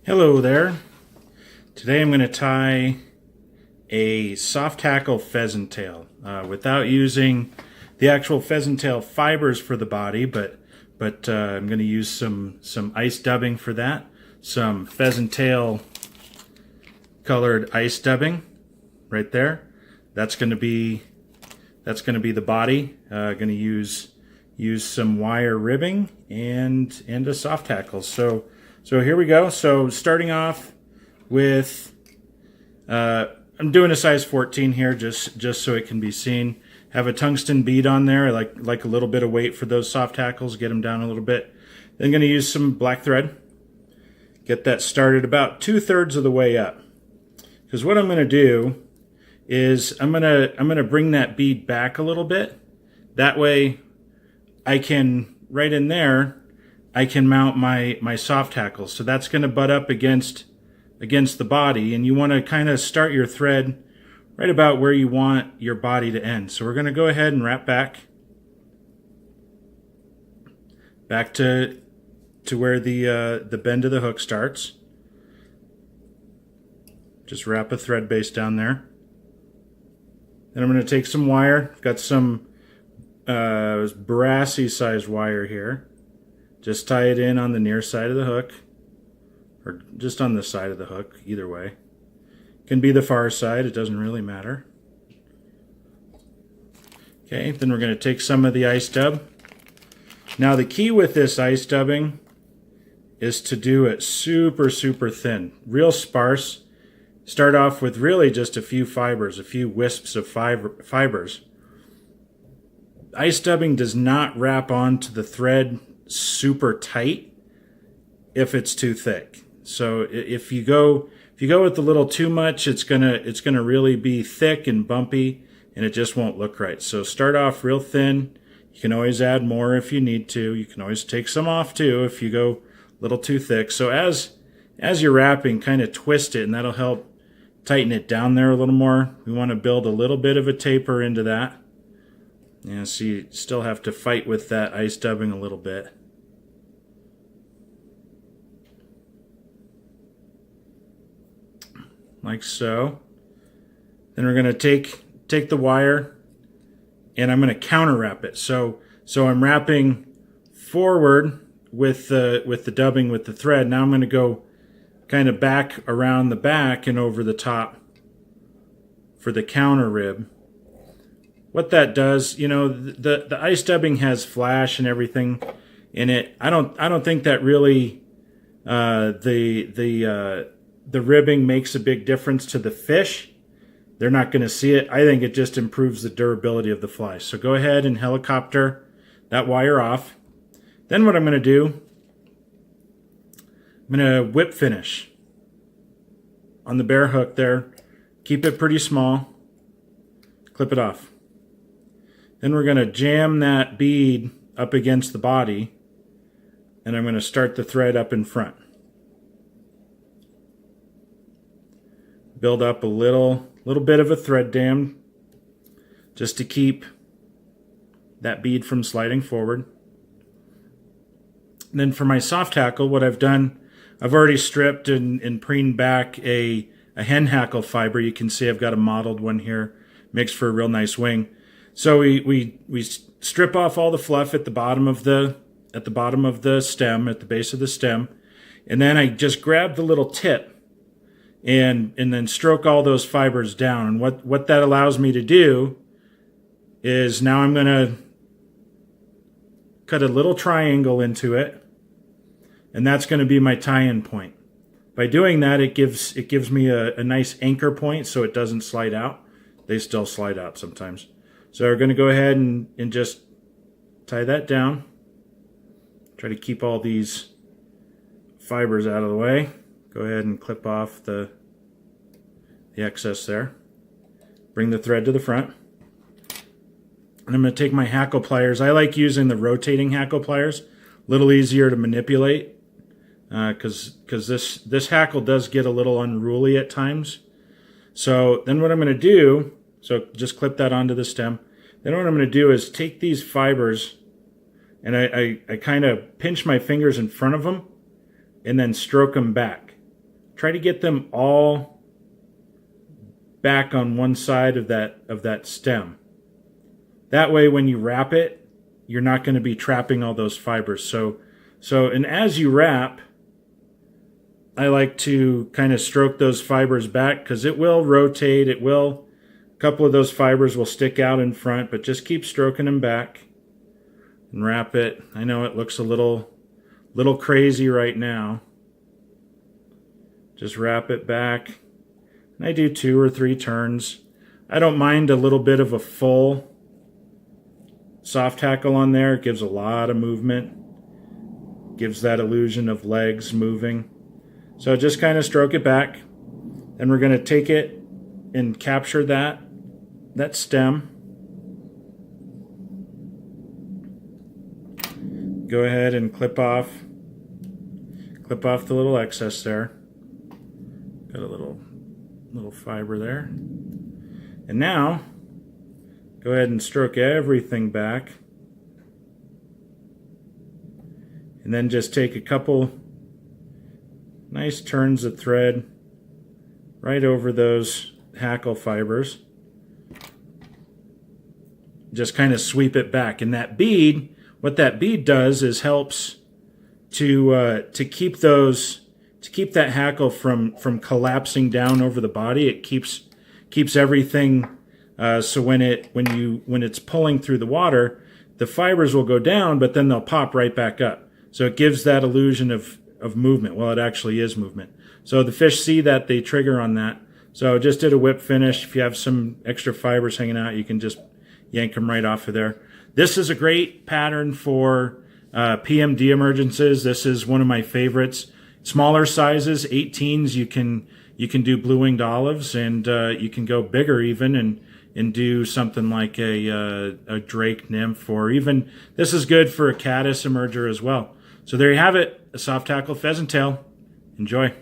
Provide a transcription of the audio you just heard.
Hello there. Today I'm going to tie a soft hackle pheasant tail without using the actual pheasant tail fibers for the body, but I'm going to use some ice dubbing for that. Some pheasant tail colored ice dubbing right there. That's going to be the body. Going to use some wire ribbing and a soft hackle. So here we go. So starting off with, I'm doing a size 14 here just so it can be seen. Have a tungsten bead on there. I like a little bit of weight for those soft hackles, get them down a little bit. Then I'm going to use some black thread. Get that started about 2/3 of the way up. Because what I'm going to do is I'm going to bring that bead back a little bit. That way I can, right in there, I can mount my soft hackles. So that's going to butt up against the body, and you want to kind of start your thread right about where you want your body to end. So we're going to go ahead and wrap back to where the bend of the hook starts. Just wrap a thread base down there. Then I'm going to take some wire. Got some brassy sized wire here. Just tie it in on the near side of the hook, or just on the side of the hook, either way. Can be the far side, it doesn't really matter. Okay, then we're going to take some of the ice dub. Now the key with this ice dubbing is to do it super thin, real sparse. Start off with really just a few fibers, a few wisps of fibers. Ice dubbing does not wrap onto the thread super tight if it's too thick. So if you go with a little too much, it's gonna really be thick and bumpy, and it just won't look right. So start off real thin. You can always add more if you need to. You can always take some off too if you go a little too thick. So as you're wrapping, kind of twist it, and that'll help tighten it down there a little more. We want to build a little bit of a taper into that. Yeah, so you still have to fight with that ice dubbing a little bit. Like so. Then we're going to take the wire, and I'm going to counter wrap it. So I'm wrapping forward with the dubbing with the thread. Now I'm going to go kind of back around the back and over the top for the counter rib. What that does, you know, the ice dubbing has flash and everything in it. I don't think that really the ribbing makes a big difference to the fish. They're not going to see it. I think it just improves the durability of the fly. So go ahead and helicopter that wire off. Then what I'm going to do, I'm going to whip finish on the bare hook there. Keep it pretty small. Clip it off. Then we're going to jam that bead up against the body, and I'm going to start the thread up in front. Build up a little bit of a thread dam just to keep that bead from sliding forward. And then for my soft hackle, what I've done, I've already stripped and preened back a hen hackle fiber. You can see I've got a mottled one here, mixed for a real nice wing. So we strip off all the fluff at the bottom of the stem, at the base of the stem, and then I just grab the little tip and then stroke all those fibers down. And what that allows me to do is now I'm going to cut a little triangle into it, and that's going to be my tie-in point. By doing that, it gives me a nice anchor point so it doesn't slide out. They still slide out sometimes. So we're going to go ahead and just tie that down. Try to keep all these fibers out of the way. Go ahead and clip off the excess there. Bring the thread to the front. And I'm going to take my hackle pliers. I like using the rotating hackle pliers. A little easier to manipulate because this hackle does get a little unruly at times. So then what I'm going to do, so just clip that onto the stem. Then what I'm going to do is take these fibers, and I kind of pinch my fingers in front of them and then stroke them back. try to get them all back on one side of that stem. That way when you wrap it, you're not going to be trapping all those fibers. So and as you wrap, I like to kind of stroke those fibers back because it will rotate. A couple of those fibers will stick out in front, but just keep stroking them back and wrap it. I know it looks a little crazy right now. Just wrap it back. And I do 2 or 3 turns. I don't mind a little bit of a full soft hackle on there. It gives a lot of movement. Gives that illusion of legs moving. So just kind of stroke it back. And we're going to take it and capture that stem. Go ahead and clip off the little excess there. Got a little fiber there. And now go ahead and stroke everything back. And then just take a couple nice turns of thread right over those hackle fibers. Just kind of sweep it back. And that bead, what that bead does is helps to keep that hackle from collapsing down over the body. It keeps everything so when it's pulling through the water, the fibers will go down, but then they'll pop right back up. So it gives that illusion of movement. Well, it actually is movement. So the fish see that, they trigger on that. So just did a whip finish. If you have some extra fibers hanging out, you can just yank them right off of there. This is a great pattern for PM de-emergences. This is one of my favorites. Smaller sizes, 18s, you can do blue-winged olives, and you can go bigger even and do something like a drake nymph, or even, this is good for a caddis emerger as well. So there you have it, a soft hackle pheasant tail. Enjoy.